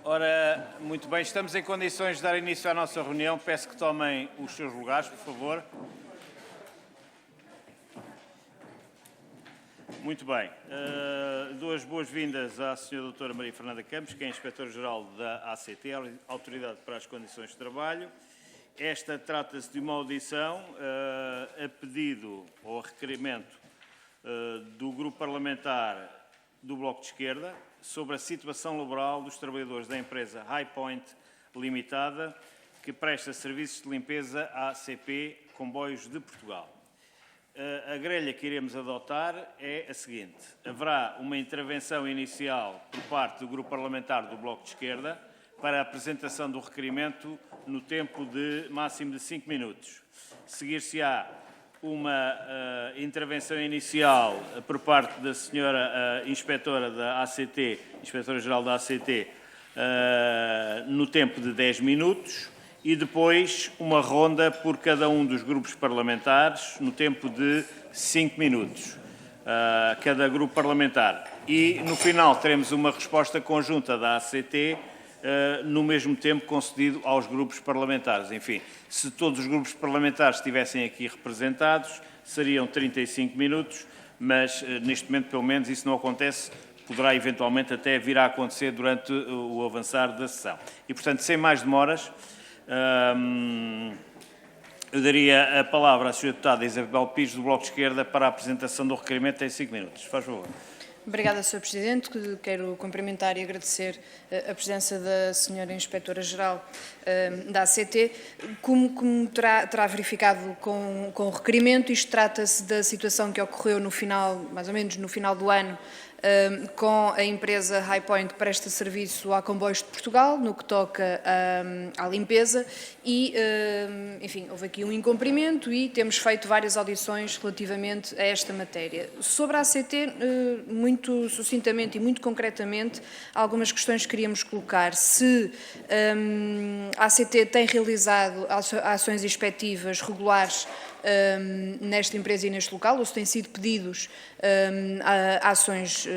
Ora, muito bem, estamos em condições de dar início à nossa reunião. Peço que tomem os seus lugares, por favor. Muito bem. Dou as boas-vindas à Sra. Doutora Maria Fernanda Campos, que é Inspetora-Geral da ACT, Autoridade para as Condições de Trabalho. Esta trata-se de uma audição a pedido ou a requerimento do Grupo Parlamentar do Bloco de Esquerda sobre a situação laboral dos trabalhadores da empresa Highpoint Limitada, que presta serviços de limpeza à ACP Comboios de Portugal. A grelha que iremos adotar é a seguinte. Haverá uma intervenção inicial por parte do Grupo Parlamentar do Bloco de Esquerda para a apresentação do requerimento no tempo de máximo de 5 minutos. Seguir-se-á uma intervenção inicial por parte da senhora Inspetora da ACT, Inspetora-Geral da ACT, no tempo de 10 minutos e depois uma ronda por cada um dos grupos parlamentares no tempo de 5 minutos, cada grupo parlamentar. E no final teremos uma resposta conjunta da ACT no mesmo tempo concedido aos grupos parlamentares. Enfim, se todos os grupos parlamentares estivessem aqui representados, seriam 35 minutos, mas neste momento, pelo menos, isso não acontece, poderá eventualmente até vir a acontecer durante o avançar da sessão. E, portanto, sem mais demoras, eu daria a palavra à Sra. Deputada Isabel Pires, do Bloco de Esquerda, para a apresentação do requerimento em 5 minutos. Faz favor. Obrigada, Sr. Presidente. Quero cumprimentar e agradecer a presença da Sra. Inspetora-Geral da ACT. Como terá verificado com o requerimento, isto trata-se da situação que ocorreu no final, mais ou menos no final do ano, com a empresa Highpoint que presta serviço a Comboios de Portugal, no que toca à limpeza e, enfim, houve aqui um incumprimento e temos feito várias audições relativamente a esta matéria. Sobre a ACT, muito sucintamente e muito concretamente, algumas questões que queríamos colocar. Se a ACT tem realizado ações inspectivas regulares nesta empresa e neste local, ou se têm sido pedidos ações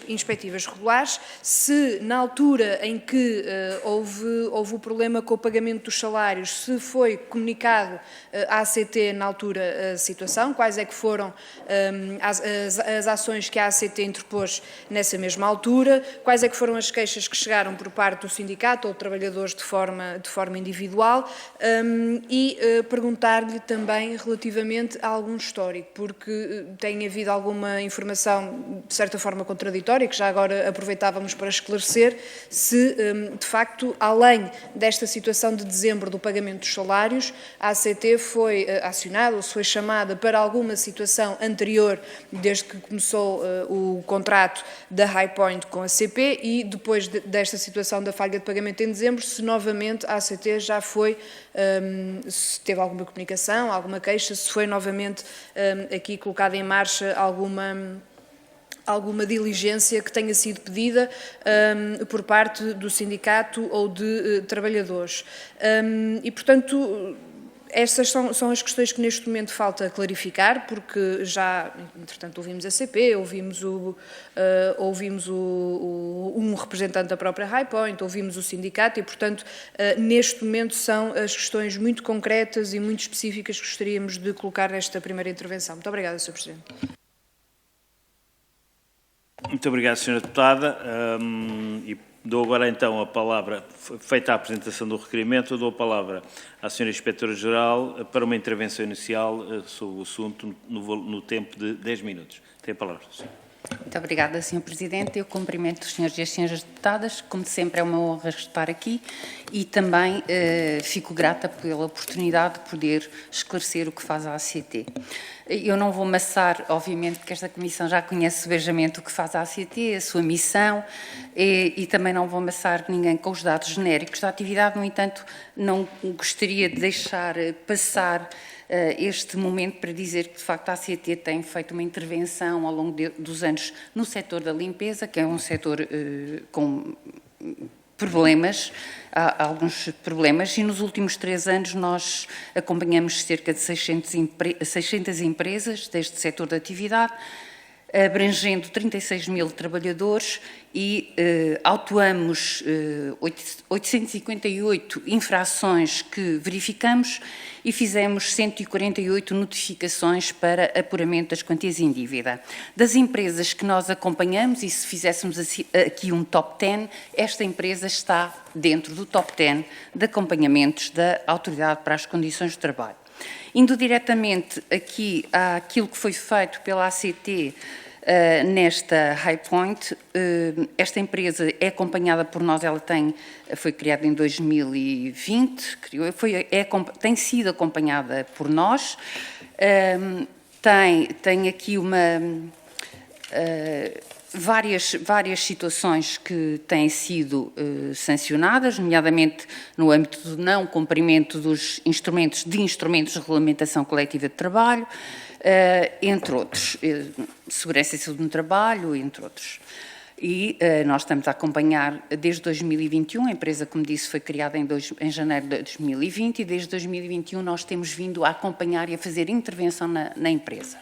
inspectivas regulares, se na altura em que houve o problema com o pagamento dos salários, se foi comunicado à ACT na altura a situação, quais é que foram as ações que a ACT interpôs nessa mesma altura, quais é que foram as queixas que chegaram por parte do sindicato ou de trabalhadores de forma individual e perguntar-lhe também relativamente a algum histórico, porque tem havido alguma informação de certa forma contraditória, que já agora aproveitávamos para esclarecer, se de facto, além desta situação de dezembro do pagamento dos salários, a ACT foi acionada ou se foi chamada para alguma situação anterior, desde que começou o contrato da Highpoint com a CP e depois desta situação da falha de pagamento em dezembro, se novamente a ACT já foi, se teve alguma comunicação, alguma queixa, se foi novamente aqui colocada em marcha alguma diligência que tenha sido pedida por parte do sindicato ou de trabalhadores. E, portanto, estas são as questões que neste momento falta clarificar, porque já, entretanto, ouvimos a CP, ouvimos um representante da própria Highpoint, ouvimos o sindicato e, portanto, neste momento são as questões muito concretas e muito específicas que gostaríamos de colocar nesta primeira intervenção. Muito obrigada, Sr. Presidente. Muito obrigado, Sra. Deputada. E dou agora então a palavra, feita a apresentação do requerimento, dou a palavra à Sra. Inspetora-Geral para uma intervenção inicial sobre o assunto no tempo de 10 minutos. Tem a palavra, Sra. Muito obrigada, Sr. Presidente. Eu cumprimento os senhores e as senhoras deputadas. Como sempre, é uma honra estar aqui e também fico grata pela oportunidade de poder esclarecer o que faz a ACT. Eu não vou amassar, obviamente, porque esta Comissão já conhece sebejamente o que faz a ACT, a sua missão, e também não vou amassar ninguém com os dados genéricos da atividade. No entanto, não gostaria de deixar passar este momento para dizer que, de facto, a ACT tem feito uma intervenção ao longo dos anos no setor da limpeza, que é um setor com problemas, há alguns problemas, e nos últimos 3 anos nós acompanhamos cerca de 600 empresas deste setor de atividade, abrangendo 36 mil trabalhadores e autuamos 858 infrações que verificamos e fizemos 148 notificações para apuramento das quantias em dívida. Das empresas que nós acompanhamos, e se fizéssemos aqui um top 10, esta empresa está dentro do top 10 de acompanhamentos da Autoridade para as Condições de Trabalho. Indo diretamente aqui àquilo que foi feito pela ACT nesta High Point, esta empresa é acompanhada por nós, ela foi criada em 2020, tem sido acompanhada por nós, tem aqui várias situações que têm sido sancionadas, nomeadamente no âmbito do não cumprimento dos instrumentos de regulamentação coletiva de trabalho, entre outros, segurança e saúde no trabalho, entre outros. E nós estamos a acompanhar desde 2021, a empresa, como disse, foi criada em janeiro de 2020 e desde 2021 nós temos vindo a acompanhar e a fazer intervenção na empresa.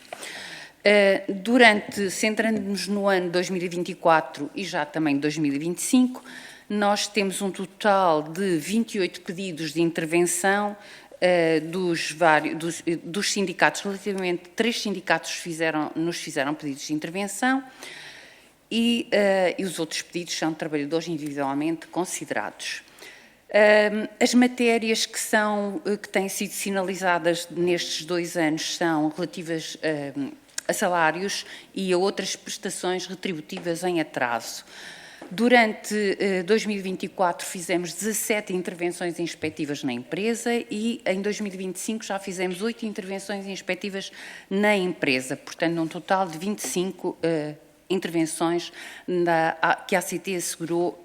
Centrando-nos no ano 2024 e já também 2025, nós temos um total de 28 pedidos de intervenção dos sindicatos, relativamente 3 sindicatos nos fizeram pedidos de intervenção e os outros pedidos são trabalhadores individualmente considerados. As matérias que têm sido sinalizadas nestes 2 anos são relativas a salários e a outras prestações retributivas em atraso. Durante 2024 fizemos 17 intervenções inspectivas na empresa e em 2025 já fizemos 8 intervenções inspectivas na empresa, portanto num total de 25 intervenções que a ACT assegurou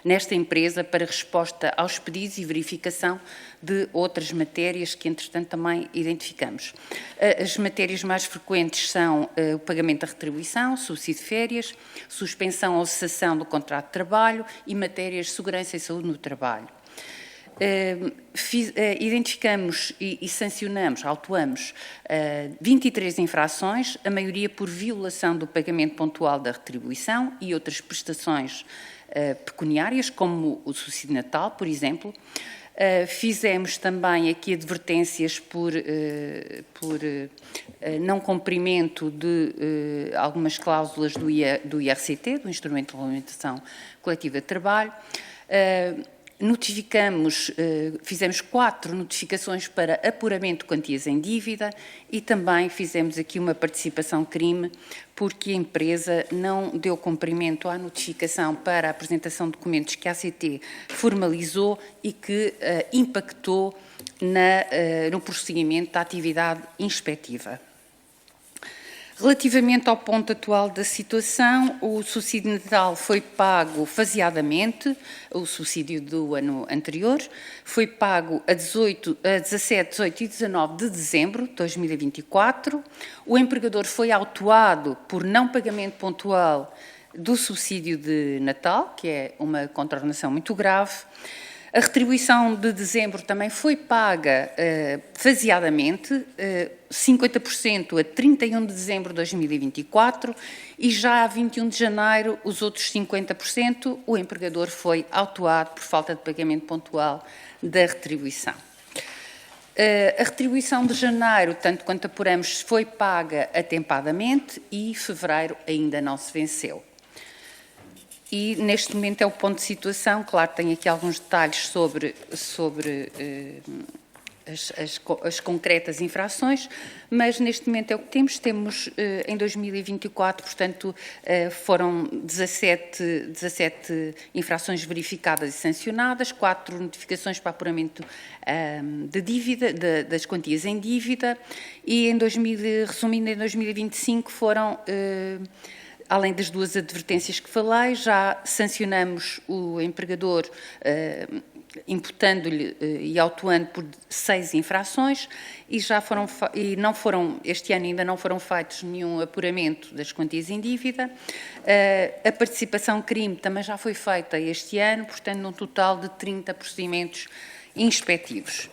nesta empresa para resposta aos pedidos e verificação de outras matérias que, entretanto, também identificamos. As matérias mais frequentes são o pagamento da retribuição, subsídio de férias, suspensão ou cessação do contrato de trabalho e matérias de segurança e saúde no trabalho. Identificamos e sancionamos, autuamos 23 infrações, a maioria por violação do pagamento pontual da retribuição e outras prestações pecuniárias, como o subsídio de Natal, por exemplo. Fizemos também aqui advertências por não cumprimento de algumas cláusulas do IRCT, do Instrumento de Regulamentação Coletiva de Trabalho. Fizemos 4 notificações para apuramento de quantias em dívida e também fizemos aqui uma participação crime porque a empresa não deu cumprimento à notificação para a apresentação de documentos que a ACT formalizou e que impactou no prosseguimento da atividade inspectiva. Relativamente ao ponto atual da situação, o subsídio de Natal foi pago faseadamente, o subsídio do ano anterior, foi pago a 17, 18 e 19 de dezembro de 2024. O empregador foi autuado por não pagamento pontual do subsídio de Natal, que é uma contraordenação muito grave. A retribuição de dezembro também foi paga faseadamente, 50% a 31 de dezembro de 2024 e já a 21 de janeiro os outros 50%, o empregador foi autuado por falta de pagamento pontual da retribuição. A retribuição de janeiro, tanto quanto apuramos, foi paga atempadamente e fevereiro ainda não se venceu. E neste momento é o ponto de situação, claro, tenho aqui alguns detalhes sobre as concretas infrações, mas neste momento é o que temos em 2024, portanto, foram 17 infrações verificadas e sancionadas, 4 notificações para apuramento de dívida, das quantias em dívida, e resumindo, em 2025 foram... Além das 2 advertências que falei, já sancionamos o empregador imputando-lhe e autuando por 6 infrações e este ano ainda não foram feitos nenhum apuramento das quantias em dívida. A participação crime também já foi feita este ano, portanto, num total de 30 procedimentos inspectivos.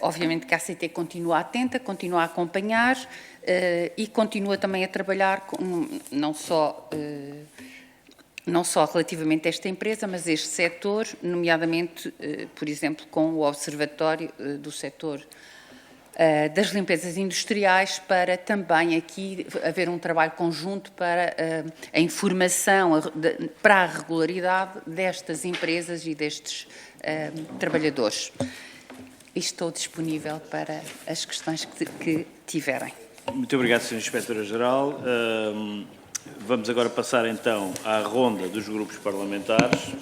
Obviamente que a ACT continua atenta, continua a acompanhar e continua também a trabalhar não só relativamente a esta empresa, mas a este setor, nomeadamente, por exemplo, com o Observatório do Setor das Limpezas Industriais, para também aqui haver um trabalho conjunto para a informação, para a regularidade destas empresas e destes trabalhadores. Estou disponível para as questões que tiverem. Muito obrigado, Sra. Inspetora-Geral. Vamos agora passar, então, à ronda dos grupos parlamentares.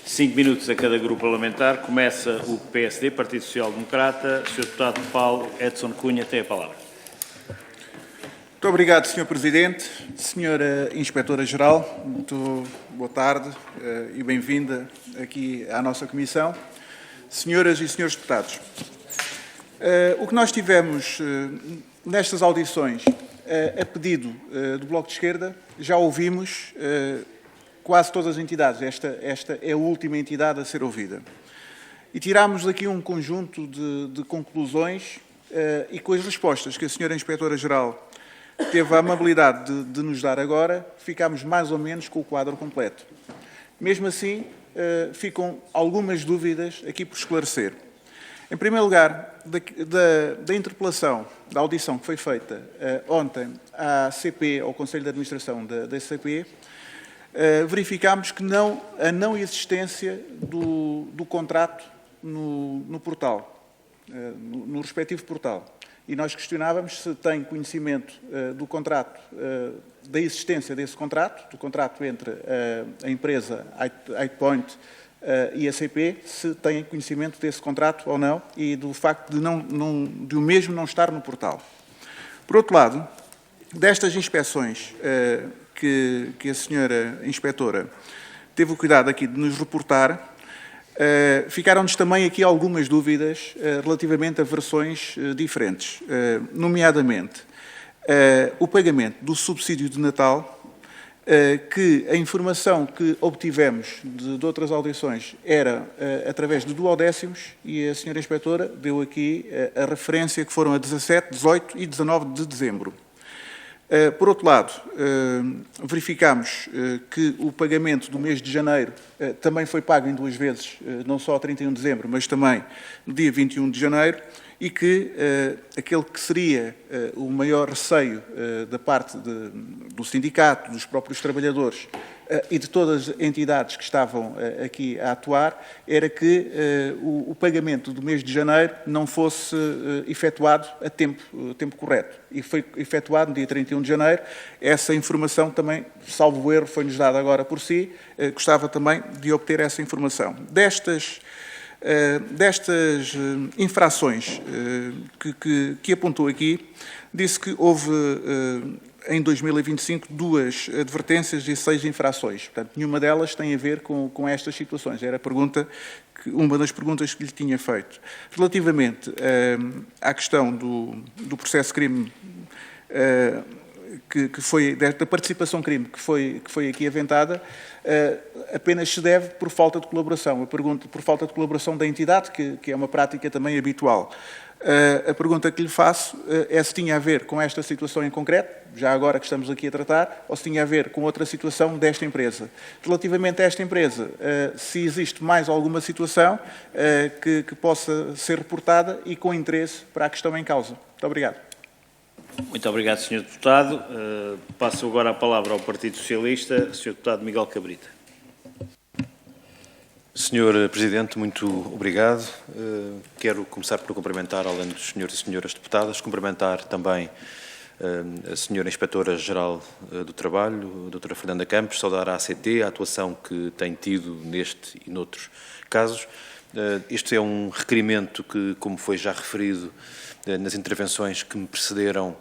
5 minutos a cada grupo parlamentar. Começa o PSD, Partido Social Democrata. Sr. Deputado Paulo Edson Cunha tem a palavra. Muito obrigado, Sr. Presidente. Sra. Inspetora-Geral, muito boa tarde e bem-vinda aqui à nossa Comissão. Senhoras e senhores deputados, o que nós tivemos nestas audições a pedido do Bloco de Esquerda, já ouvimos quase todas as entidades. Esta é a última entidade a ser ouvida. E tirámos daqui um conjunto de conclusões e com as respostas que a Sra. Inspetora-Geral teve a amabilidade de nos dar agora, ficámos mais ou menos com o quadro completo. Mesmo assim, ficam algumas dúvidas aqui por esclarecer. Em primeiro lugar, da interpelação, da audição que foi feita ontem à CP, ao Conselho de Administração da CP, verificámos que a não existência do contrato no portal, no respectivo portal. E nós questionávamos se tem conhecimento do contrato, da existência desse contrato, do contrato entre a empresa 8Point e a CP, se tem conhecimento desse contrato ou não, e do facto de o mesmo não estar no portal. Por outro lado, destas inspeções que a senhora inspetora teve o cuidado aqui de nos reportar, ficaram-nos também aqui algumas dúvidas relativamente a versões diferentes, nomeadamente o pagamento do subsídio de Natal, que a informação que obtivemos de outras audições era através de duodécimos e a senhora inspetora deu aqui a referência que foram a 17, 18 e 19 de dezembro. Por outro lado, verificámos que o pagamento do mês de janeiro também foi pago em 2 vezes, não só a 31 de dezembro, mas também no dia 21 de janeiro, e que aquele que seria o maior receio da parte do sindicato, dos próprios trabalhadores e de todas as entidades que estavam aqui a atuar, era que o pagamento do mês de janeiro não fosse efetuado a tempo correto. E foi efetuado no dia 31 de janeiro. Essa informação também, salvo o erro, foi-nos dada agora por si. Gostava também de obter essa informação. Destas infrações que apontou aqui, disse que houve em 2025 2 advertências e 6 infrações. Portanto, nenhuma delas tem a ver com estas situações. Era uma das perguntas que lhe tinha feito. Relativamente à questão do processo crime, que foi da participação crime que foi aqui aventada, apenas se deve por falta de colaboração. A pergunta por falta de colaboração da entidade, que é uma prática também habitual. A pergunta que lhe faço é se tinha a ver com esta situação em concreto, já agora que estamos aqui a tratar, ou se tinha a ver com outra situação desta empresa. Relativamente a esta empresa, se existe mais alguma situação que possa ser reportada e com interesse para a questão em causa. Muito obrigado. Muito obrigado, Sr. Deputado. Passo agora a palavra ao Partido Socialista, Sr. Deputado Miguel Cabrita. Sr. Presidente, muito obrigado. Quero começar por cumprimentar, além dos senhores e senhoras deputadas, cumprimentar também a senhora Inspetora-Geral do Trabalho, a doutora Fernanda Campos, saudar a ACT, a atuação que tem tido neste e noutros casos. Este é um requerimento que, como foi já referido nas intervenções que me precederam,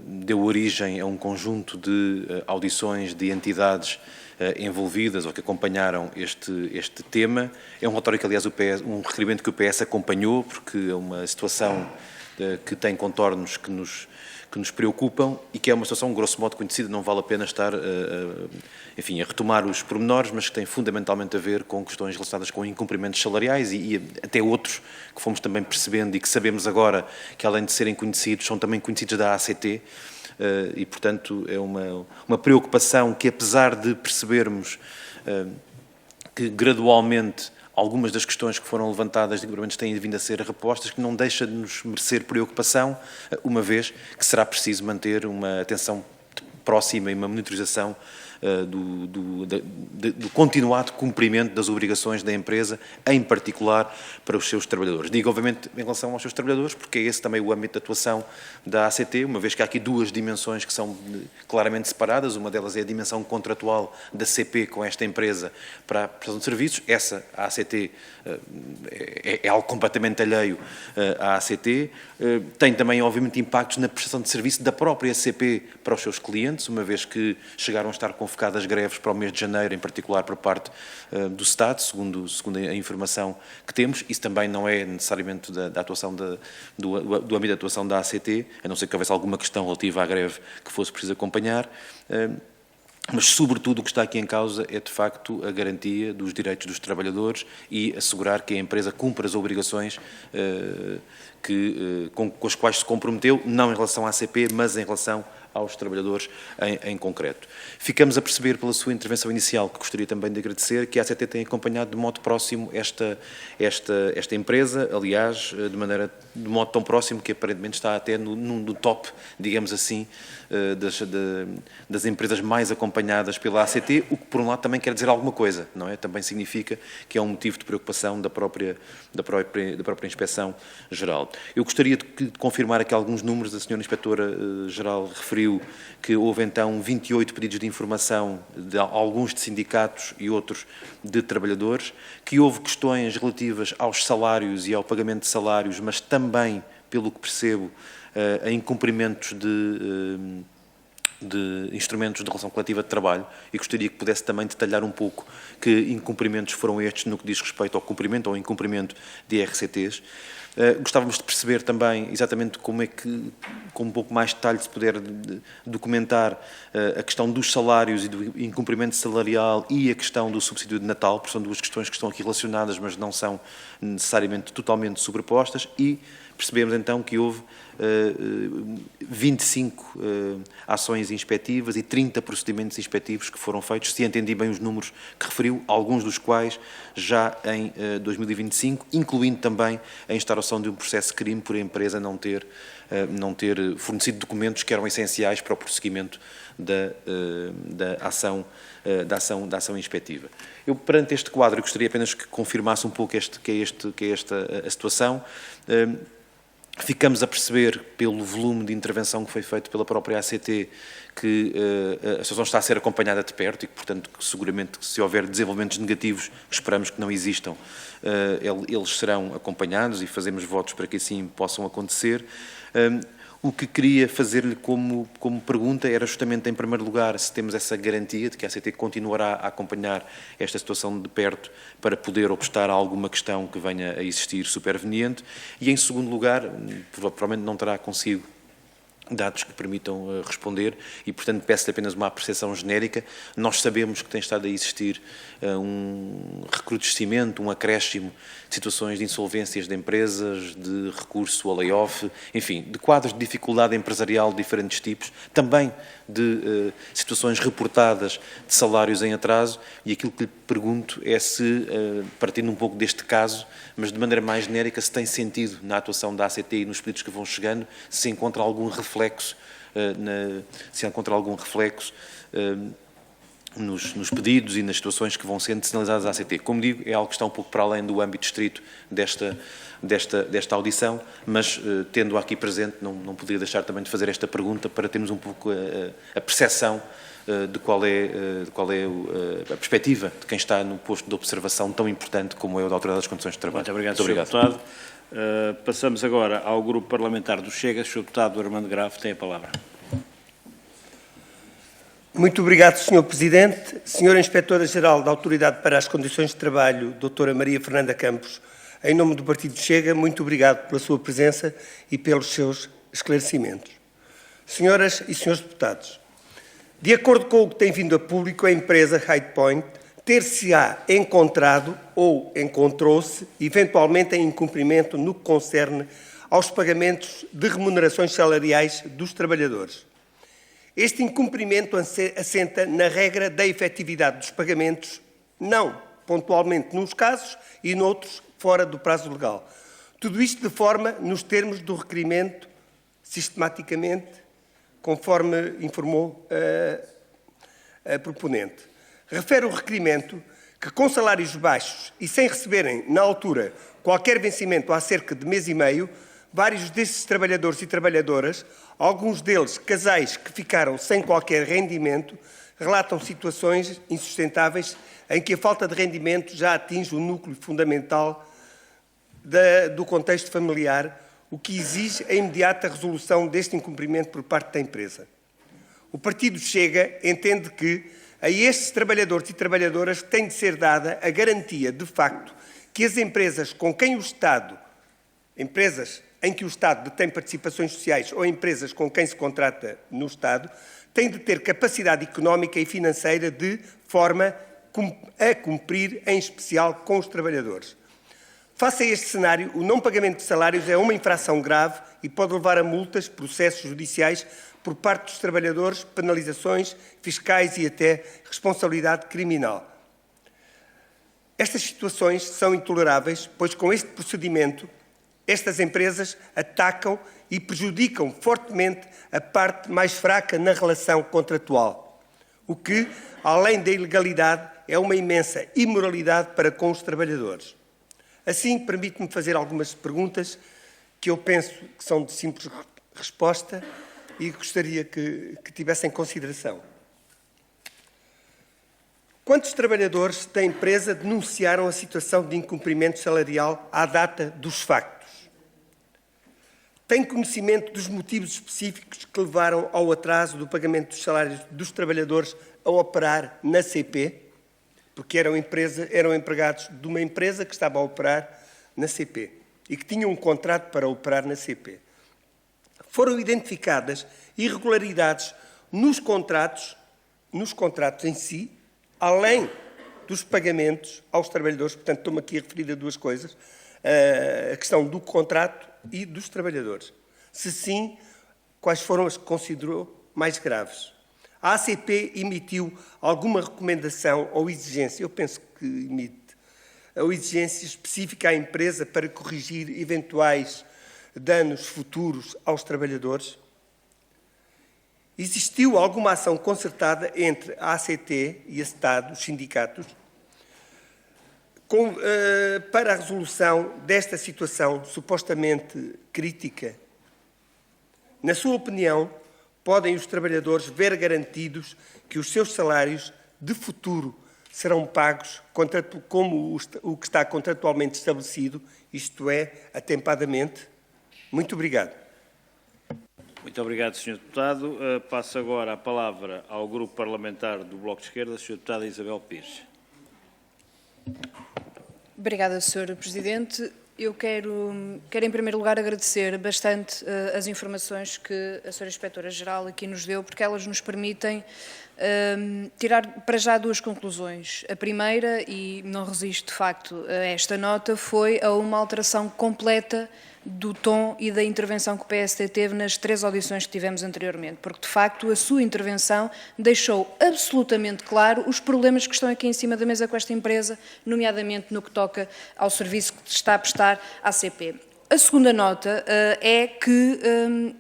deu origem a um conjunto de audições de entidades envolvidas ou que acompanharam este tema. É um relatório que, aliás, um requerimento que o PS acompanhou, porque é uma situação que tem contornos que que nos preocupam e que é uma situação, grosso modo, conhecida, não vale a pena estar enfim, a retomar os pormenores, mas que tem fundamentalmente a ver com questões relacionadas com incumprimentos salariais e até outros que fomos também percebendo e que sabemos agora que, além de serem conhecidos, são também conhecidos da ACT e, portanto, é uma preocupação que, apesar de percebermos que gradualmente algumas das questões que foram levantadas de incumprimentos têm vindo a ser repostas, que não deixa de nos merecer preocupação, uma vez que será preciso manter uma atenção próxima e uma monitorização do continuado cumprimento das obrigações da empresa, em particular para os seus trabalhadores. Digo, obviamente, em relação aos seus trabalhadores, porque é esse também o âmbito de atuação da ACT, uma vez que há aqui duas dimensões que são claramente separadas. Uma delas é a dimensão contratual da CP com esta empresa para a prestação de serviços. Essa, a ACT, é algo completamente alheio à ACT. Tem também, obviamente, impactos na prestação de serviço da própria CP para os seus clientes, uma vez que chegaram a estar convocadas greves para o mês de janeiro, em particular por parte do Estado, segundo a informação que temos. Isso também não é necessariamente da atuação do âmbito de atuação da ACT, a não ser que houvesse alguma questão relativa à greve que fosse preciso acompanhar. Mas, sobretudo, o que está aqui em causa é, de facto, a garantia dos direitos dos trabalhadores e assegurar que a empresa cumpra as obrigações com as quais se comprometeu, não em relação à ACP, mas em relação aos trabalhadores em concreto. Ficamos a perceber pela sua intervenção inicial, que gostaria também de agradecer, que a ACT tem acompanhado de modo próximo esta empresa, aliás, de modo tão próximo que aparentemente está até no top, digamos assim, das empresas mais acompanhadas pela ACT, o que por um lado também quer dizer alguma coisa, não é? Também significa que é um motivo de preocupação da própria Inspeção-Geral. Eu gostaria de confirmar aqui alguns números. A senhora Inspetora-Geral referiu que houve então 28 pedidos de informação, de alguns de sindicatos e outros de trabalhadores, que houve questões relativas aos salários e ao pagamento de salários, mas também, pelo que percebo, a incumprimentos de instrumentos de relação coletiva de trabalho, e gostaria que pudesse também detalhar um pouco que incumprimentos foram estes no que diz respeito ao cumprimento ou incumprimento de RCTs. Gostávamos de perceber também exatamente como é que, com um pouco mais de detalhe, se puder documentar a questão dos salários e do incumprimento salarial e a questão do subsídio de Natal, porque são duas questões que estão aqui relacionadas, mas não são necessariamente totalmente sobrepostas, e percebemos então que houve 25 ações inspetivas e 30 procedimentos inspetivos que foram feitos, se entendi bem os números que referiu, alguns dos quais já em 2025, incluindo também a instauração de um processo de crime por a empresa não ter fornecido documentos que eram essenciais para o prosseguimento da ação inspectiva. Eu, perante este quadro, gostaria apenas que confirmasse um pouco que é esta a situação. Ficamos a perceber, pelo volume de intervenção que foi feito pela própria ACT, que a situação está a ser acompanhada de perto e que, portanto, que seguramente, se houver desenvolvimentos negativos, que esperamos que não existam, eles serão acompanhados e fazemos votos para que assim possam acontecer. O que queria fazer-lhe como pergunta era justamente, em primeiro lugar, se temos essa garantia de que a ACT continuará a acompanhar esta situação de perto para poder obstar a alguma questão que venha a existir superveniente, e, em segundo lugar, provavelmente não terá consigo dados que permitam responder e, portanto, peço-lhe apenas uma apreciação genérica. Nós sabemos que tem estado a existir um recrudescimento, um acréscimo de situações de insolvências de empresas, de recurso a layoff, enfim, de quadros de dificuldade empresarial de diferentes tipos, também de situações reportadas de salários em atraso, e aquilo que lhe pergunto é se, partindo um pouco deste caso, mas de maneira mais genérica, se tem sentido na atuação da ACT e nos pedidos que vão chegando, se encontra algum reflexo, nos pedidos e nas situações que vão sendo sinalizadas à ACT. Como digo, é algo que está um pouco para além do âmbito estrito desta audição, mas, tendo aqui presente, não poderia deixar também de fazer esta pergunta para termos um pouco a percepção de qual é a perspectiva de quem está no posto de observação tão importante como é o da Autoridade das Condições de Trabalho. Muito obrigado, Sr. Deputado. Passamos agora ao Grupo Parlamentar do Chega. Sr. Deputado Armando Grave tem a palavra. Muito obrigado, Sr. Presidente. Sra. Inspetora-Geral da Autoridade para as Condições de Trabalho, Dra. Maria Fernanda Campos, em nome do Partido Chega, muito obrigado pela sua presença e pelos seus esclarecimentos. Senhoras e senhores deputados, de acordo com o que tem vindo a público, a empresa Highpoint ter-se-á encontrado ou encontrou-se eventualmente em incumprimento no que concerne aos pagamentos de remunerações salariais dos trabalhadores. Este incumprimento assenta na regra da efetividade dos pagamentos, não pontualmente nos casos e noutros fora do prazo legal. Tudo isto de forma, nos termos do requerimento, sistematicamente, conforme informou a proponente. Refere o requerimento que, com salários baixos e sem receberem, na altura, qualquer vencimento há cerca de mês e meio, vários desses trabalhadores e trabalhadoras, alguns deles casais que ficaram sem qualquer rendimento, relatam situações insustentáveis em que a falta de rendimento já atinge o núcleo fundamental do contexto familiar, o que exige a imediata resolução deste incumprimento por parte da empresa. O Partido Chega entende que a estes trabalhadores e trabalhadoras tem de ser dada a garantia, de facto, que as empresas com quem o Estado, empresas em que o Estado detém participações sociais ou empresas com quem se contrata no Estado, têm de ter capacidade económica e financeira de forma a cumprir, em especial, com os trabalhadores. Face a este cenário, o não pagamento de salários é uma infração grave e pode levar a multas, processos judiciais por parte dos trabalhadores, penalizações fiscais e até responsabilidade criminal. Estas situações são intoleráveis, pois com este procedimento, estas empresas atacam e prejudicam fortemente a parte mais fraca na relação contratual, o que, além da ilegalidade, é uma imensa imoralidade para com os trabalhadores. Assim, permite-me fazer algumas perguntas que eu penso que são de simples resposta e gostaria que tivessem em consideração. Quantos trabalhadores da empresa denunciaram a situação de incumprimento salarial à data dos factos? Tem conhecimento dos motivos específicos que levaram ao atraso do pagamento dos salários dos trabalhadores a operar na CP? Porque eram empregados de uma empresa que estava a operar na CP e que tinha um contrato para operar na CP. Foram identificadas irregularidades nos contratos em si, além dos pagamentos aos trabalhadores. Portanto, estou-me aqui a referir a duas coisas, a questão do contrato e dos trabalhadores. Se sim, quais foram as que considerou mais graves? A ACP emitiu alguma recomendação ou exigência, eu penso que emite, ou exigência específica à empresa para corrigir eventuais danos futuros aos trabalhadores? Existiu alguma ação concertada entre a ACT e a Estado, os sindicatos, para a resolução desta situação supostamente crítica? Na sua opinião, podem os trabalhadores ver garantidos que os seus salários de futuro serão pagos como o que está contratualmente estabelecido, isto é, atempadamente? Muito obrigado. Muito obrigado, Sr. Deputado. Passo agora a palavra ao Grupo Parlamentar do Bloco de Esquerda, Sr. Deputada Isabel Pires. Obrigada, Sr. Presidente. Eu quero, em primeiro lugar, agradecer bastante as informações que a Sra. Inspetora-Geral aqui nos deu, porque elas nos permitem tirar para já duas conclusões. A primeira, e não resisto de facto a esta nota, foi a uma alteração completa do tom e da intervenção que o PST teve nas 3 audições que tivemos anteriormente, porque de facto a sua intervenção deixou absolutamente claro os problemas que estão aqui em cima da mesa com esta empresa, nomeadamente no que toca ao serviço que está a prestar à ACP. A segunda nota é que,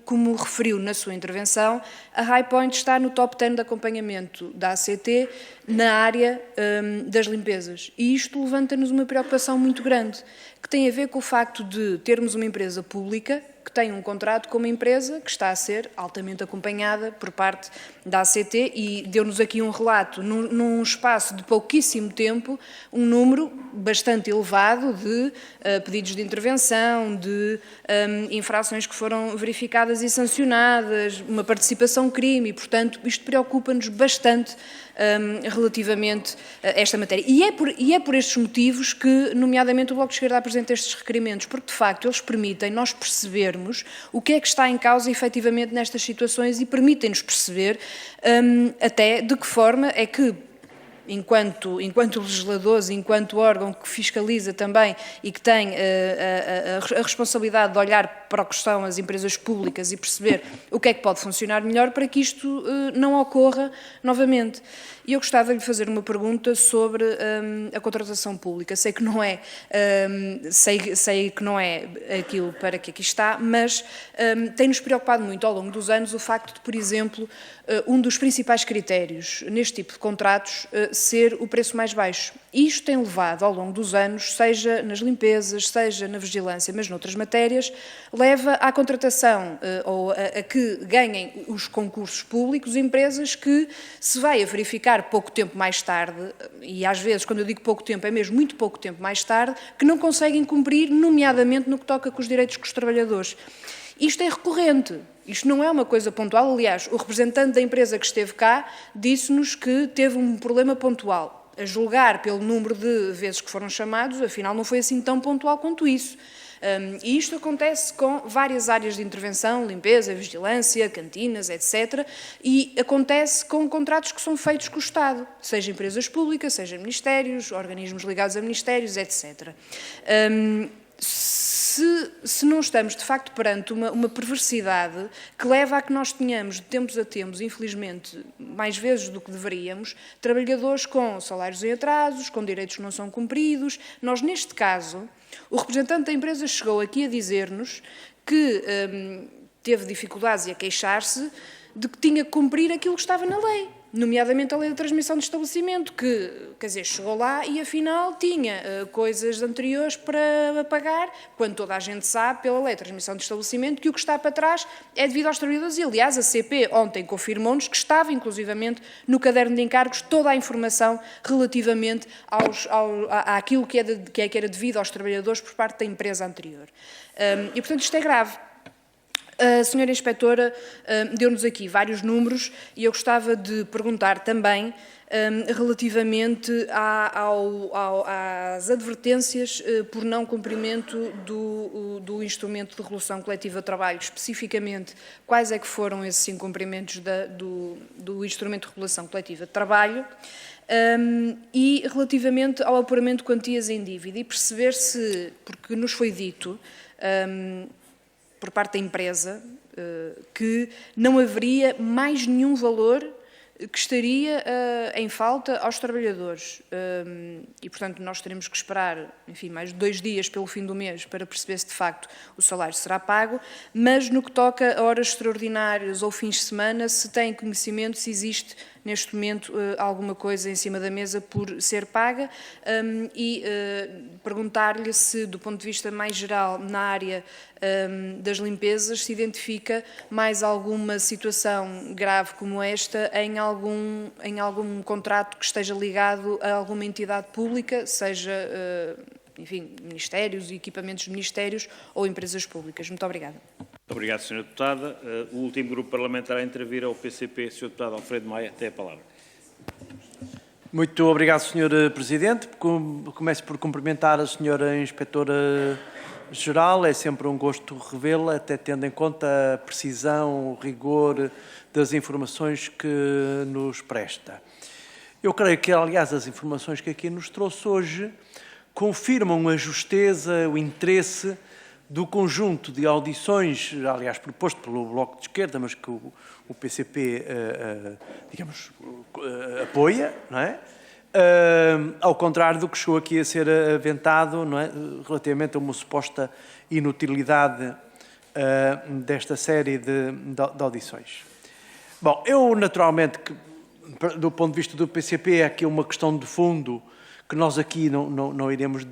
como referiu na sua intervenção, a Highpoint está no top 10 de acompanhamento da ACT na área das limpezas. E isto levanta-nos uma preocupação muito grande, que tem a ver com o facto de termos uma empresa pública que tem um contrato com uma empresa que está a ser altamente acompanhada por parte da ACT e deu-nos aqui um relato, num espaço de pouquíssimo tempo, um número bastante elevado de pedidos de intervenção, de infrações que foram verificadas e sancionadas, uma participação crime e, portanto, isto preocupa-nos bastante relativamente a esta matéria. E é por estes motivos que, nomeadamente, o Bloco de Esquerda apresenta estes requerimentos, porque, de facto, eles permitem nós percebermos percebermos o que é que está em causa efetivamente nestas situações e permitem-nos perceber até de que forma é que, enquanto legisladores, enquanto órgão que fiscaliza também e que tem a responsabilidade de olhar para o que são as empresas públicas e perceber o que é que pode funcionar melhor para que isto não ocorra novamente. E eu gostava de lhe fazer uma pergunta sobre a contratação pública. Sei que não é, sei que não é aquilo para que aqui está, mas tem-nos preocupado muito ao longo dos anos o facto de, por exemplo, um dos principais critérios neste tipo de contratos ser o preço mais baixo. E isto tem levado ao longo dos anos, seja nas limpezas, seja na vigilância, mas noutras matérias, leva à contratação ou a que ganhem os concursos públicos empresas que se vai a verificar pouco tempo mais tarde, e às vezes, quando eu digo pouco tempo, é mesmo muito pouco tempo mais tarde, que não conseguem cumprir, nomeadamente no que toca com os direitos dos trabalhadores. Isto é recorrente. Isto não é uma coisa pontual. Aliás, o representante da empresa que esteve cá disse-nos que teve um problema pontual. A julgar pelo número de vezes que foram chamados, afinal não foi assim tão pontual quanto isso. E isto acontece com várias áreas de intervenção, limpeza, vigilância, cantinas, etc. E acontece com contratos que são feitos com o Estado, seja empresas públicas, seja ministérios, organismos ligados a ministérios, etc. Se não estamos, de facto, perante uma perversidade que leva a que nós tenhamos, de tempos a tempos, infelizmente, mais vezes do que deveríamos, trabalhadores com salários em atrasos, com direitos que não são cumpridos. Nós, neste caso, o representante da empresa chegou aqui a dizer-nos que teve dificuldades e a queixar-se de que tinha que cumprir aquilo que estava na lei, nomeadamente a lei da transmissão de estabelecimento, que, quer dizer, chegou lá e afinal tinha coisas anteriores para pagar, quando toda a gente sabe, pela lei da transmissão de estabelecimento, que o que está para trás é devido aos trabalhadores. E, aliás, a CP ontem confirmou-nos que estava, inclusivamente, no caderno de encargos, toda a informação relativamente àquilo que era devido aos trabalhadores por parte da empresa anterior. E, portanto, isto é grave. A senhora inspetora deu-nos aqui vários números e eu gostava de perguntar também relativamente às advertências por não cumprimento do instrumento de regulação coletiva de trabalho, especificamente quais é que foram esses incumprimentos do instrumento de regulação coletiva de trabalho, e relativamente ao apuramento de quantias em dívida e perceber se, porque nos foi dito por parte da empresa, que não haveria mais nenhum valor que estaria em falta aos trabalhadores. E, portanto, nós teremos que esperar, enfim, mais 2 dias pelo fim do mês para perceber se, de facto, o salário será pago, mas no que toca a horas extraordinárias ou fins de semana, se tem conhecimento, se existe neste momento alguma coisa em cima da mesa por ser paga, e perguntar-lhe se, do ponto de vista mais geral, na área das limpezas, se identifica mais alguma situação grave como esta em algum contrato que esteja ligado a alguma entidade pública, seja, enfim, ministérios e equipamentos de ministérios ou empresas públicas. Muito obrigada. Muito obrigado, Sra. Deputada. O último grupo parlamentar a intervir é o PCP, Sr. Deputado Alfredo Maia. Tem a palavra. Muito obrigado, Sr. Presidente. Começo por cumprimentar a Sra. Inspetora-Geral. É sempre um gosto revê-la, até tendo em conta a precisão, o rigor das informações que nos presta. Eu creio que, aliás, as informações que aqui nos trouxe hoje confirmam a justeza, o interesse do conjunto de audições, aliás, proposto pelo Bloco de Esquerda, mas que o PCP, digamos, apoia, não é? Ao contrário do que chegou aqui a ser aventado, não é? Relativamente a uma suposta inutilidade desta série de audições. Bom, eu, naturalmente, do ponto de vista do PCP, é aqui uma questão de fundo que nós aqui não iremos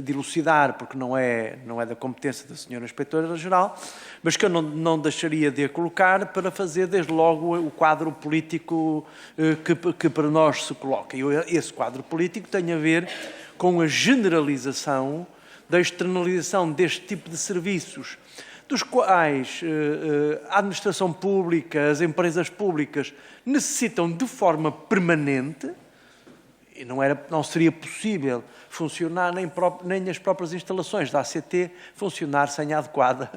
dilucidar, porque não é da competência da Sra. Inspetora-Geral, mas que eu não deixaria de a colocar para fazer, desde logo, o quadro político que para nós se coloca. E esse quadro político tem a ver com a generalização da externalização deste tipo de serviços, dos quais a administração pública, as empresas públicas necessitam de forma permanente, e não seria possível funcionar nem as próprias instalações da ACT funcionar sem a adequada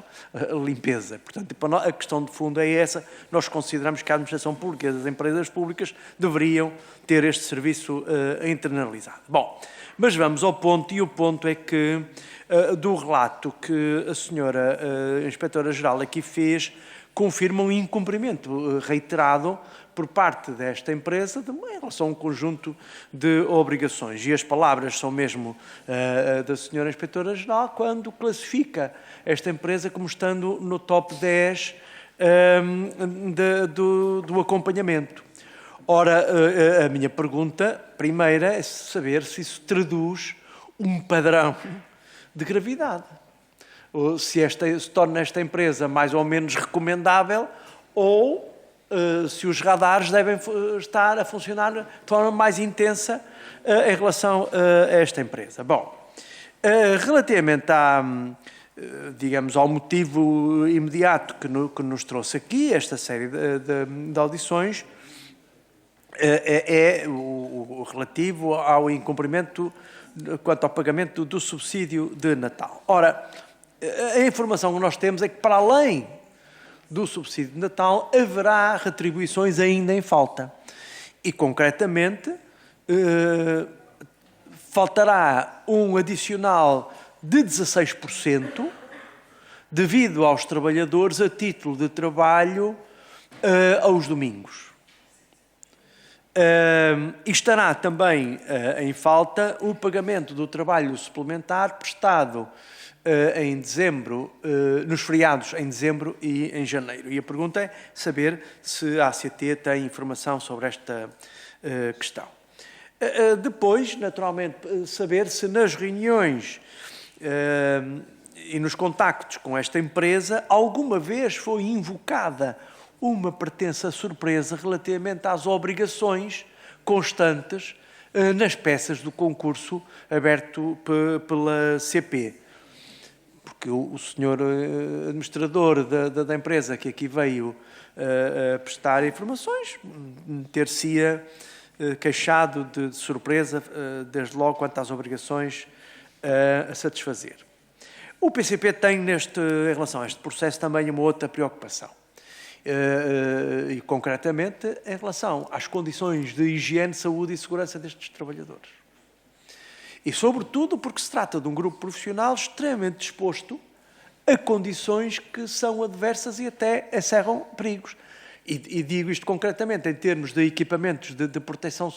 limpeza. Portanto, a questão de fundo é essa. Nós consideramos que a administração pública e as empresas públicas deveriam ter este serviço internalizado. Bom, mas vamos ao ponto, e o ponto é que do relato que a senhora Inspetora-Geral aqui fez, confirma um incumprimento reiterado por parte desta empresa em relação a um conjunto de obrigações. E as palavras são mesmo da senhora Inspetora-Geral quando classifica esta empresa como estando no top 10 do acompanhamento. Ora, a minha pergunta primeira é saber se isso traduz um padrão de gravidade. Ou se torna esta empresa mais ou menos recomendável, ou se os radares devem estar a funcionar de forma mais intensa em relação a esta empresa. Bom, relativamente digamos, ao motivo imediato que nos trouxe aqui, esta série de audições, é o relativo ao incumprimento quanto ao pagamento do subsídio de Natal. Ora, a informação que nós temos é que, para além do subsídio de Natal, haverá retribuições ainda em falta. E, concretamente, faltará um adicional de 16% devido aos trabalhadores a título de trabalho aos domingos. E estará também em falta o pagamento do trabalho suplementar prestado em dezembro, nos feriados em dezembro e em janeiro. E a pergunta é saber se a ACT tem informação sobre esta questão. Depois, naturalmente, saber se nas reuniões e nos contactos com esta empresa alguma vez foi invocada uma pretensa surpresa relativamente às obrigações constantes nas peças do concurso aberto pela CP. Porque o senhor administrador da empresa que aqui veio prestar informações ter-se-ia queixado de surpresa, desde logo, quanto às obrigações a satisfazer. O PCP tem, em relação a este processo, também uma outra preocupação. E, concretamente, em relação às condições de higiene, saúde e segurança destes trabalhadores. E, sobretudo, porque se trata de um grupo profissional extremamente disposto a condições que são adversas e até encerram perigos. E digo isto concretamente em termos de equipamentos de proteção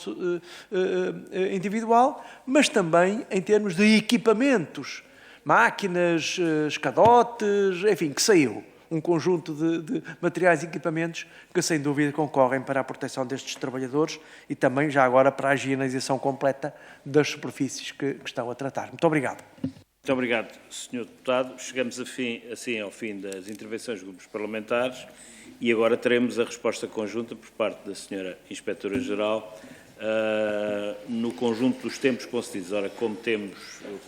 individual, mas também em termos de equipamentos, máquinas, escadotes, enfim, que saiu. Um conjunto de materiais e equipamentos que, sem dúvida, concorrem para a proteção destes trabalhadores e também, já agora, para a higienização completa das superfícies que estão a tratar. Muito obrigado. Muito obrigado, Sr. Deputado. Chegamos assim ao fim das intervenções dos grupos parlamentares e agora teremos a resposta conjunta por parte da Sra. Inspetora-Geral no conjunto dos tempos concedidos. Ora, como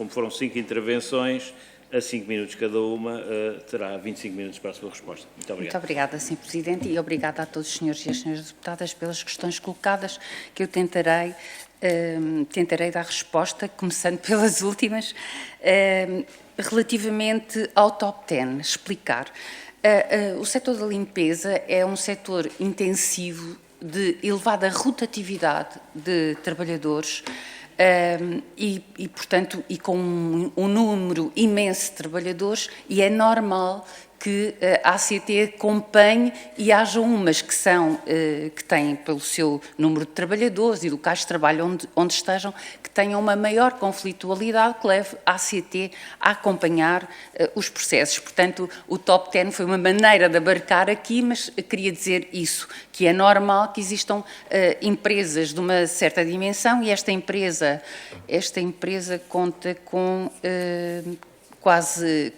foram 5 intervenções, a 5 minutos cada uma, terá 25 minutos para a sua resposta. Muito obrigado. Muito obrigada, Sr. Presidente, e obrigada a todos os senhores e as senhoras deputadas pelas questões colocadas, que eu tentarei dar resposta, começando pelas últimas. Relativamente ao top 10, explicar. O setor da limpeza é um setor intensivo, de elevada rotatividade de trabalhadores, portanto, com um número imenso de trabalhadores, e é normal que a ACT acompanhe e haja umas que têm, pelo seu número de trabalhadores e locais de trabalho onde estejam, que tenham uma maior conflitualidade que leve a ACT a acompanhar os processos. Portanto, o top 10 foi uma maneira de abarcar aqui, mas queria dizer isso, que é normal que existam empresas de uma certa dimensão, e esta empresa conta com quase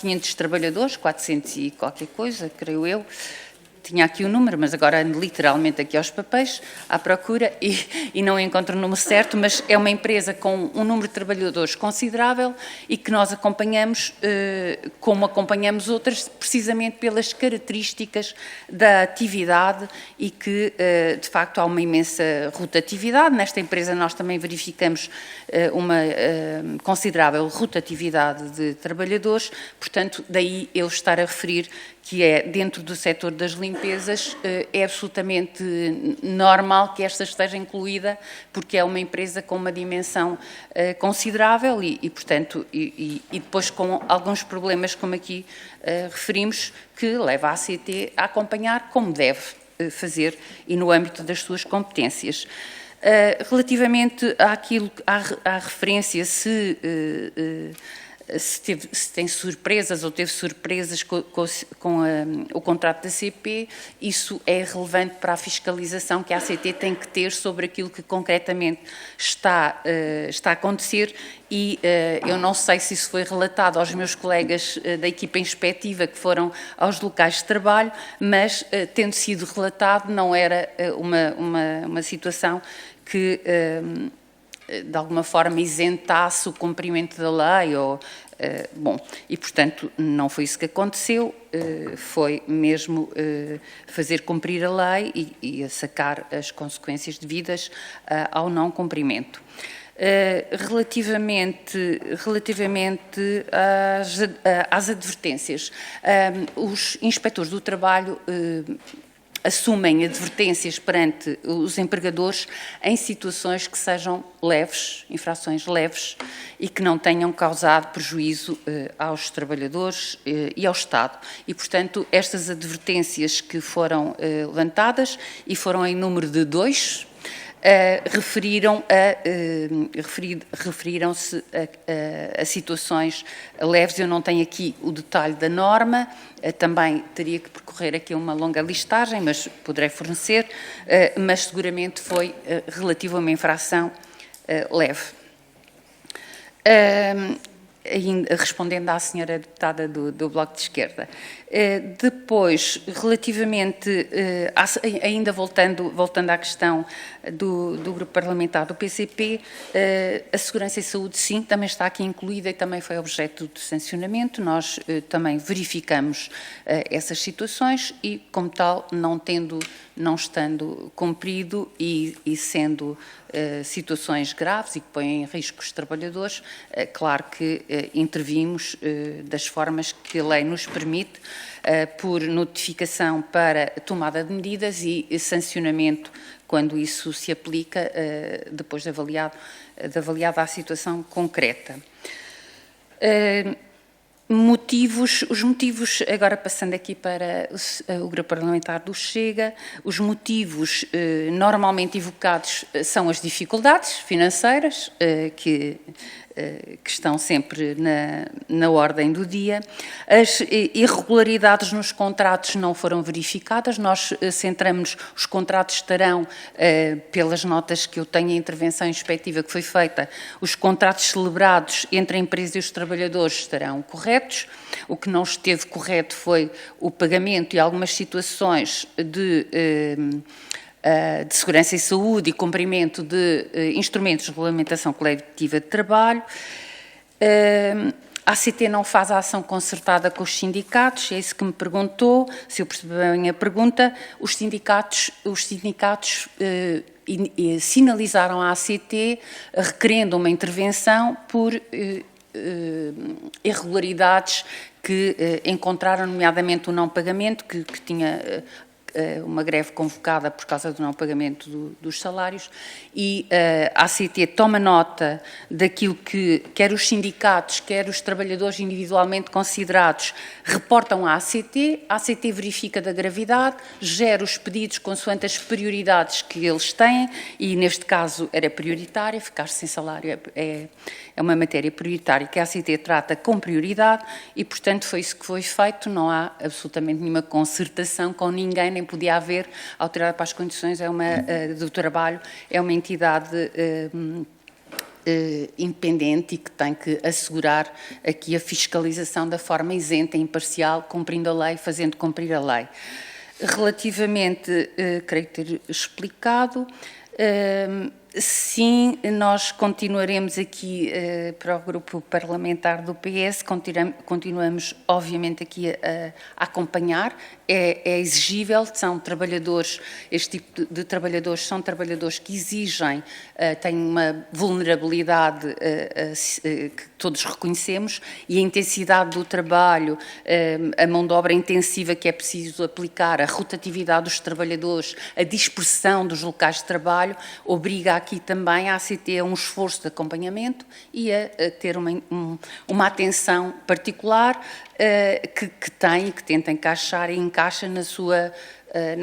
500 trabalhadores, 400 e qualquer coisa, creio eu. tinha aqui o número, mas agora ando literalmente aqui aos papéis, à procura, e não encontro o número certo, mas é uma empresa com um número de trabalhadores considerável e que nós acompanhamos, como acompanhamos outras, precisamente pelas características da atividade e que, de facto, há uma imensa rotatividade. Nesta empresa nós também verificamos uma considerável rotatividade de trabalhadores, portanto, daí eu estar a referir que é dentro do setor das limpezas, é absolutamente normal que esta esteja incluída, porque é uma empresa com uma dimensão considerável e portanto, e depois com alguns problemas, como aqui referimos, que leva a ACT a acompanhar como deve fazer e no âmbito das suas competências. Relativamente à referência se tem surpresas ou teve surpresas com o contrato da CP, isso é relevante para a fiscalização que a ACT tem que ter sobre aquilo que concretamente está a acontecer e eu não sei se isso foi relatado aos meus colegas da equipa inspectiva que foram aos locais de trabalho, mas tendo sido relatado não era uma situação que de alguma forma isentasse o cumprimento da lei, bom, e portanto não foi isso que aconteceu, foi mesmo fazer cumprir a lei e sacar as consequências devidas ao não cumprimento. Relativamente às advertências, os inspectores do trabalho assumem advertências perante os empregadores em situações que sejam leves, infrações leves, e que não tenham causado prejuízo aos trabalhadores e ao Estado. E, portanto, estas advertências que foram levantadas, e foram em número de 2, referiram-se a situações leves. Eu não tenho aqui o detalhe da norma, também teria que percorrer aqui uma longa listagem, mas poderei fornecer, mas seguramente foi relativo a uma infração leve. Ainda respondendo à senhora deputada do Bloco de Esquerda. Depois, relativamente, ainda voltando à questão do grupo parlamentar do PCP, a segurança e saúde, sim, também está aqui incluída e também foi objeto de sancionamento. Nós também verificamos essas situações e, como tal, não estando cumprido e sendo situações graves e que põem em risco os trabalhadores, claro que intervimos das formas que a lei nos permite, por notificação para tomada de medidas e sancionamento quando isso se aplica, depois de avaliada a situação concreta. Os motivos, agora passando aqui para o grupo parlamentar do Chega, os motivos normalmente evocados são as dificuldades financeiras, que estão sempre na ordem do dia. As irregularidades nos contratos não foram verificadas, nós centramos, os contratos estarão, pelas notas que eu tenho, a intervenção inspectiva que foi feita, os contratos celebrados entre a empresa e os trabalhadores estarão corretos. O que não esteve correto foi o pagamento e algumas situações de segurança e saúde e cumprimento de instrumentos de regulamentação coletiva de trabalho. A ACT não faz a ação concertada com os sindicatos, é isso que me perguntou, se eu percebi bem a pergunta. Os sindicatos sinalizaram à ACT requerendo uma intervenção por irregularidades que encontraram, nomeadamente o não pagamento, que tinha uma greve convocada por causa do não pagamento dos salários, e a ACT toma nota daquilo que quer os sindicatos, quer os trabalhadores individualmente considerados reportam à ACT verifica da gravidade, gera os pedidos consoante as prioridades que eles têm, e neste caso era prioritária, ficar sem salário é uma matéria prioritária que a ACT trata com prioridade e, portanto, foi isso que foi feito, não há absolutamente nenhuma concertação com ninguém, nem podia haver. A Autoridade para as Condições do Trabalho é uma entidade independente e que tem que assegurar aqui a fiscalização da forma isenta e imparcial, cumprindo a lei, fazendo cumprir a lei. Relativamente, creio ter explicado, sim, nós continuaremos aqui para o grupo parlamentar do PS, continuamos obviamente aqui a acompanhar, é exigível, são trabalhadores, este tipo de trabalhadores são trabalhadores que exigem, têm uma vulnerabilidade que todos reconhecemos e a intensidade do trabalho, a mão de obra intensiva que é preciso aplicar, a rotatividade dos trabalhadores, a dispersão dos locais de trabalho, obriga aqui também a ACT a um esforço de acompanhamento e a ter uma atenção particular que tem e que tenta encaixar e encaixa na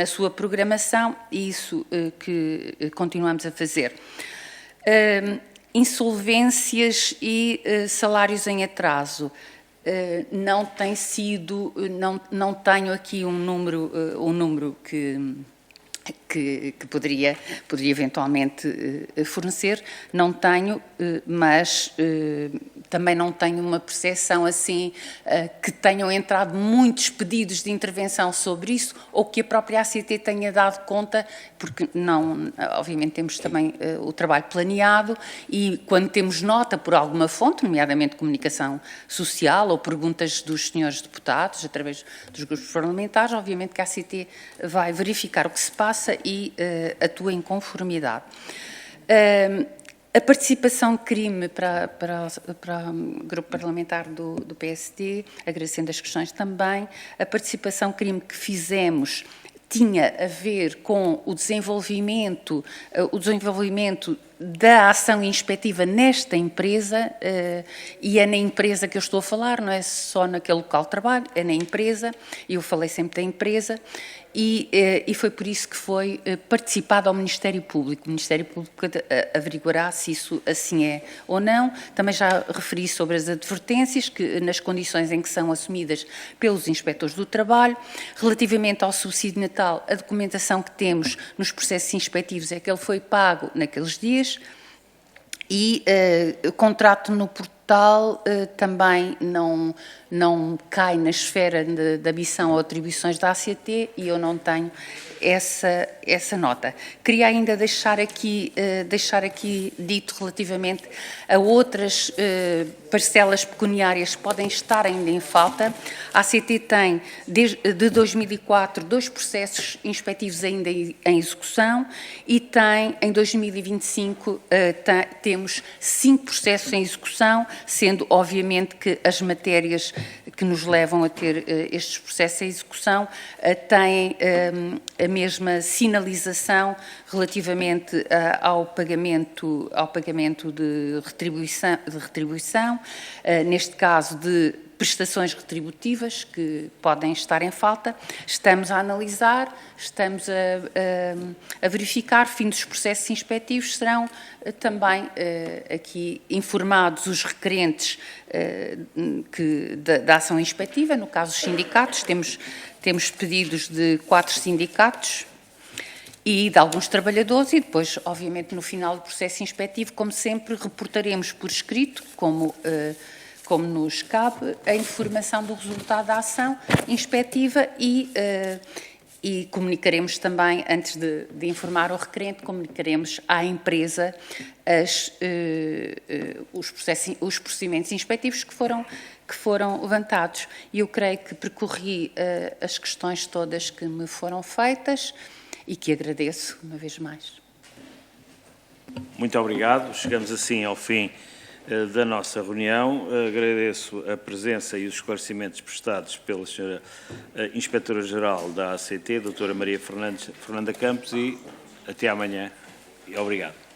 sua programação, e isso que continuamos a fazer. Insolvências e salários em atraso. Não tem sido, não tenho aqui um número que poderia eventualmente fornecer, não tenho, mas também não tenho uma percepção assim que tenham entrado muitos pedidos de intervenção sobre isso ou que a própria ACT tenha dado conta, porque não, obviamente temos também o trabalho planeado e quando temos nota por alguma fonte, nomeadamente comunicação social ou perguntas dos senhores deputados, através dos grupos parlamentares, obviamente que a ACT vai verificar o que se passa e atua em conformidade. A participação de crime para o grupo parlamentar do PSD, agradecendo as questões também, a participação de crime que fizemos tinha a ver com o desenvolvimento da ação inspectiva nesta empresa, e é na empresa que eu estou a falar, não é só naquele local de trabalho, é na empresa, e eu falei sempre da empresa, e foi por isso que foi participado ao Ministério Público. O Ministério Público averiguará se isso assim é ou não. Também já referi sobre as advertências, que nas condições em que são assumidas pelos inspectores do trabalho. Relativamente ao subsídio de Natal, a documentação que temos nos processos inspectivos é que ele foi pago naqueles dias, e o contrato no portal também não cai na esfera da missão ou atribuições da ACT e eu não tenho essa nota. Queria ainda deixar aqui dito relativamente a outras parcelas pecuniárias que podem estar ainda em falta. A ACT tem, de 2004, 2 processos inspectivos ainda em execução e tem, em 2025, temos 5 processos em execução, sendo, obviamente, que as matérias que nos levam a ter estes processos em execução têm a mesma sinalização relativamente ao pagamento de retribuição, neste caso de prestações retributivas que podem estar em falta. Estamos a analisar, estamos a verificar, fim dos processos inspectivos, serão também aqui informados os requerentes da ação inspectiva, no caso dos sindicatos, temos pedidos de 4 sindicatos e de alguns trabalhadores e depois, obviamente, no final do processo inspectivo, como sempre, reportaremos por escrito, como nos cabe, a informação do resultado da ação inspectiva e comunicaremos também, antes de informar o requerente, comunicaremos à empresa os procedimentos inspectivos que foram levantados. E eu creio que percorri as questões todas que me foram feitas e que agradeço uma vez mais. Muito obrigado. Chegamos assim ao fim da nossa reunião. Agradeço a presença e os esclarecimentos prestados pela Sra. Inspetora-Geral da ACT, Dra. Maria Fernanda Campos, e até amanhã. Obrigado.